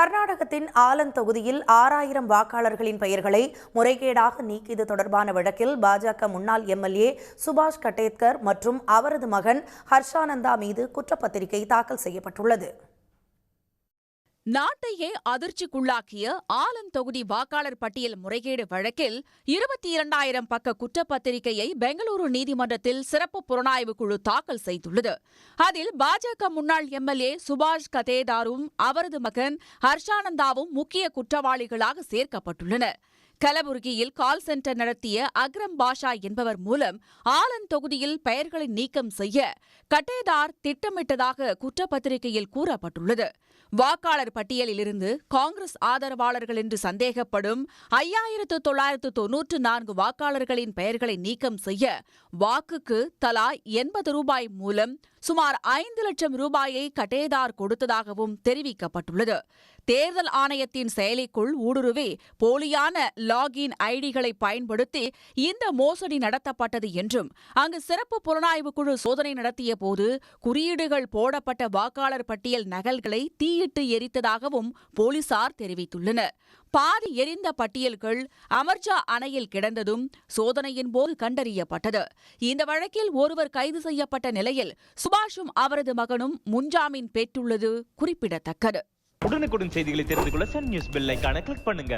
கர்நாடகத்தின் ஆலன் தொகுதியில் 6000 வாக்காளர்களின் பெயர்களை முறைகேடாக நீக்கியது தொடர்பான வழக்கில் பாஜக முன்னாள் எம்எல்ஏ சுபாஷ் கட்டேத்கர் மற்றும் அவரது மகன் ஹர்ஷானந்தா மீது குற்றப்பத்திரிகை தாக்கல் செய்யப்பட்டுள்ளது. நாட்டையே அதிர்ச்சிக்குள்ளாக்கிய ஆலன் தொகுதி வாக்காளர் பட்டியல் முறைகேடு வழக்கில் 22,000 பக்க குற்றப்பத்திரிகையை பெங்களூரு நீதிமன்றத்தில் சிறப்பு புலனாய்வு குழு தாக்கல் செய்துள்ளது. அதில் பாஜக முன்னாள் எம்எல்ஏ சுபாஷ் கதேதாரும் அவரது மகன் ஹர்ஷானந்தாவும் முக்கிய குற்றவாளிகளாக சேர்க்கப்பட்டுள்ளனர். கலபுர்கியில் கால் சென்டர் நடத்திய அக்ரம் பாஷா என்பவர் மூலம் ஆலன் தொகுதியில் பெயர்களை நீக்கம் செய்ய கட்டேதார் திட்டமிட்டதாக குற்றப்பத்திரிகையில் கூறப்பட்டுள்ளது. வாக்காளர் பட்டியலிலிருந்து காங்கிரஸ் ஆதரவாளர்கள் என்று சந்தேகப்படும் 5,994 வாக்காளர்களின் பெயர்களை நீக்கம் செய்ய வாக்குக்கு தலா 80 ரூபாய் மூலம் சுமார் 5 லட்சம் ரூபாயை கட்டேதார் கொடுத்ததாகவும் தெரிவிக்கப்பட்டுள்ளது. தேர்தல் ஆணையத்தின் செயலிக்குள் ஊடுருவி போலியான லாகின் ஐடிகளை பயன்படுத்தி இந்த மோசடி நடத்தப்பட்டது என்றும், அங்கு சிறப்பு புலனாய்வு குழு சோதனை நடத்திய போது குறியீடுகள் போடப்பட்ட வாக்காளர் பட்டியல் நகல்களை தீயிட்டு எரித்ததாகவும் போலீசார் தெரிவித்துள்ளனர். பாதி எரிந்த பட்டியல்கள் அமர்ஜா அணையில் கிடந்ததும் சோதனையின் போது கண்டறியப்பட்டது. இந்த வழக்கில் ஒருவர் கைது செய்யப்பட்ட நிலையில் சுபாஷும் அவரது மகனும் முன்ஜாமீன் பெற்றுள்ளது குறிப்பிடத்தக்கது. உடனுக்குடன் செய்திகளை தெரிந்து கொள்ள சன் நியூஸ் பெல் ஐகானை கிளிக் பண்ணுங்க.